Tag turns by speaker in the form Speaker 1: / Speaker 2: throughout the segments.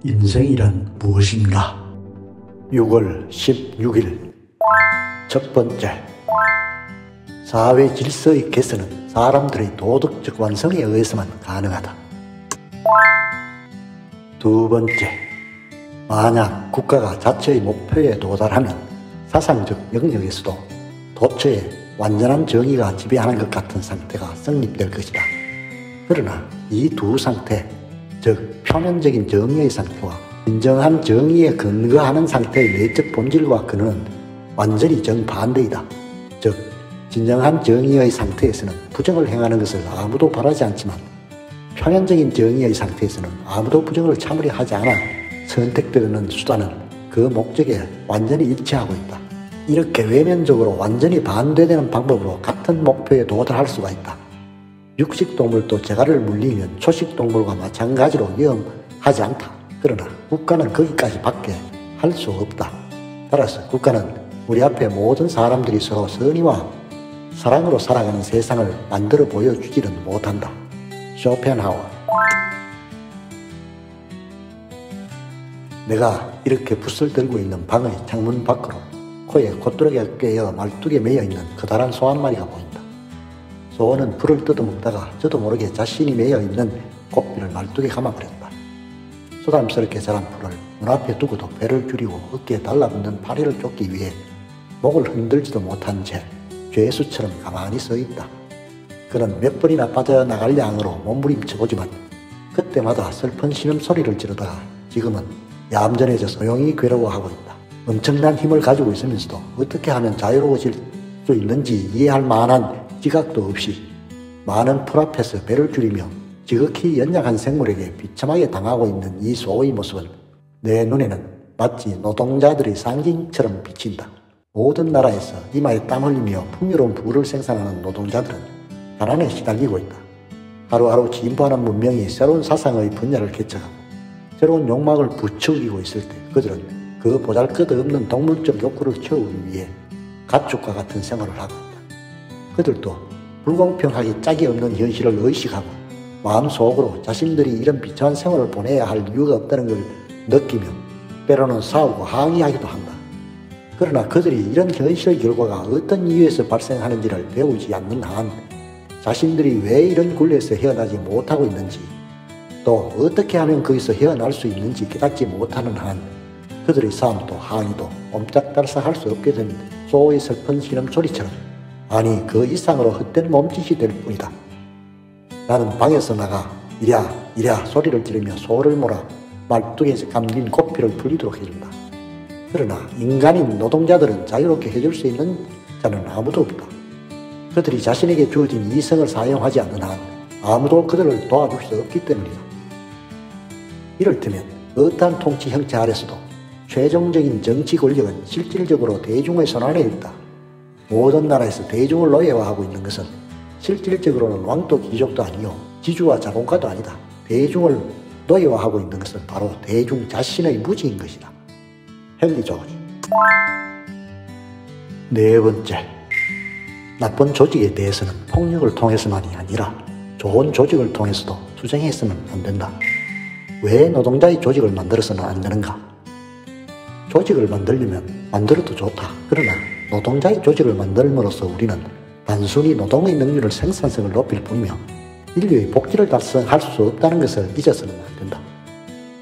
Speaker 1: 인생이란 무엇인가? 6월 16일 첫 번째, 사회 질서의 개선은 사람들의 도덕적 완성에 의해서만 가능하다. 두 번째, 만약 국가가 자체의 목표에 도달하면 사상적 영역에서도 도처에 완전한 정의가 지배하는 것 같은 상태가 성립될 것이다. 그러나 이 두 상태, 즉 표면적인 정의의 상태와 진정한 정의에 근거하는 상태의 내적 본질과 근원은 완전히 정반대이다. 즉 진정한 정의의 상태에서는 부정을 행하는 것을 아무도 바라지 않지만 표면적인 정의의 상태에서는 아무도 부정을 참으려 하지 않아 선택되는 수단은 그 목적에 완전히 일치하고 있다. 이렇게 외면적으로 완전히 반대되는 방법으로 같은 목표에 도달할 수가 있다. 육식동물도 재갈을 물리면 초식동물과 마찬가지로 위험하지 않다. 그러나 국가는 거기까지 밖에 할 수 없다. 따라서 국가는 우리 앞에 모든 사람들이 서로 선의와 사랑으로 살아가는 세상을 만들어 보여주지는 못한다. 쇼펜하우어. 내가 이렇게 붓을 들고 있는 방의 창문 밖으로 코에 콧뚜레기가 꿰어 말뚝에 매여 있는 커다란 소 한 마리가 보인다. 소는 풀을 뜯어먹다가 저도 모르게 자신이 매여있는 고삐를 말뚝에 감아버렸다. 소담스럽게 자란 풀을 눈앞에 두고도 배를 줄이고 어깨에 달라붙는 파리를 쫓기 위해 목을 흔들지도 못한 채 죄수처럼 가만히 서 있다. 그는 몇 번이나 빠져나갈 양으로 몸부림쳐보지만 그때마다 슬픈 신음소리를 지르다가 지금은 얌전해져 조용히 괴로워하고 있다. 엄청난 힘을 가지고 있으면서도 어떻게 하면 자유로워질 수 있는지 이해할 만한 지각도 없이 많은 풀 앞에서 배를 줄이며 지극히 연약한 생물에게 비참하게 당하고 있는 이 소의 모습은 내 눈에는 마치 노동자들의 상징처럼 비친다. 모든 나라에서 이마에 땀 흘리며 풍요로운 부를 생산하는 노동자들은 가난에 시달리고 있다. 하루하루 진보하는 문명이 새로운 사상의 분야를 개척하고 새로운 욕망을 부추기고 있을 때 그들은 그 보잘것없는 동물적 욕구를 채우기 위해 가축과 같은 생활을 하고 있다. 그들도 불공평하기 짝이 없는 현실을 의식하고 마음속으로 자신들이 이런 비참한 생활을 보내야 할 이유가 없다는 걸 느끼며 때로는 싸우고 항의하기도 한다. 그러나 그들이 이런 현실의 결과가 어떤 이유에서 발생하는지를 배우지 않는 한 자신들이 왜 이런 굴레에서 헤어나지 못하고 있는지 또 어떻게 하면 거기서 헤어날 수 있는지 깨닫지 못하는 한 그들의 싸움도 항의도 옴짝달싹할 수 없게 된 소의 슬픈 신음소리처럼 아니 그 이상으로 헛된 몸짓이 될 뿐이다. 나는 방에서 나가 이랴 소리를 지르며 소를 몰아 말뚝에 감긴 고삐를 풀리도록 해준다. 그러나 인간인 노동자들은 자유롭게 해줄 수 있는 자는 아무도 없다. 그들이 자신에게 주어진 이성을 사용하지 않는 한 아무도 그들을 도와줄 수 없기 때문이다. 이를테면 어떠한 통치 형체 아래서도 최종적인 정치 권력은 실질적으로 대중의 손안에 있다. 모든 나라에서 대중을 노예화하고 있는 것은 실질적으로는 왕도 귀족도 아니요 지주와 자본가도 아니다. 대중을 노예화하고 있는 것은 바로 대중 자신의 무지인 것이다. 헨리 조지. 네 번째, 나쁜 조직에 대해서는 폭력을 통해서만이 아니라 좋은 조직을 통해서도 투쟁해서는 안 된다. 왜 노동자의 조직을 만들어서는 안 되는가? 조직을 만들려면 만들어도 좋다. 그러나 노동자의 조직을 만들므로써 우리는 단순히 노동의 능률을 생산성을 높일 뿐이며 인류의 복지를 달성할 수 없다는 것을 잊어서는 안 된다.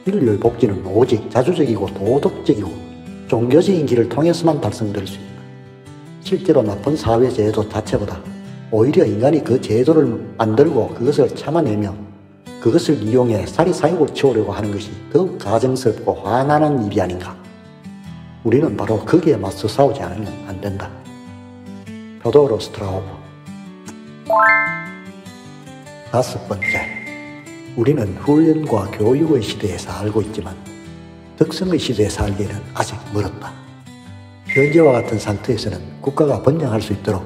Speaker 1: 인류의 복지는 오직 자주적이고 도덕적이고 종교적인 길을 통해서만 달성될 수 있다. 실제로 나쁜 사회 제도 자체보다 오히려 인간이 그 제도를 만들고 그것을 참아내며 그것을 이용해 사리사욕을 채우려고 하는 것이 더욱 가증스럽고 화나는 일이 아닌가. 우리는 바로 거기에 맞서 싸우지 않으면 안 된다. 표도로 스트라우프. 다섯 번째, 우리는 훈련과 교육의 시대에 살고 있지만 덕성의 시대에 살기에는 아직 멀었다. 현재와 같은 상태에서는 국가가 번영할 수 있도록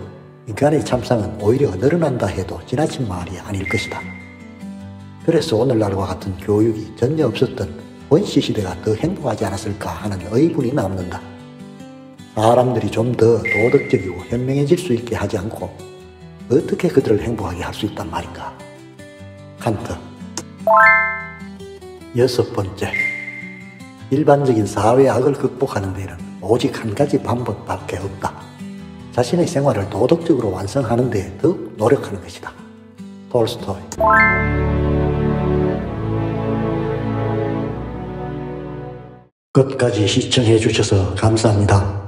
Speaker 1: 인간의 참상은 오히려 늘어난다 해도 지나친 말이 아닐 것이다. 그래서 오늘날과 같은 교육이 전혀 없었던 원시시대가 더 행복하지 않았을까 하는 의문이 남는다. 사람들이 좀 더 도덕적이고 현명해질 수 있게 하지 않고 어떻게 그들을 행복하게 할 수 있단 말인가? 칸트. 여섯 번째, 일반적인 사회 악을 극복하는 데는 오직 한 가지 방법밖에 없다. 자신의 생활을 도덕적으로 완성하는 데 더욱 노력하는 것이다. 톨스토이. 끝까지 시청해 주셔서 감사합니다.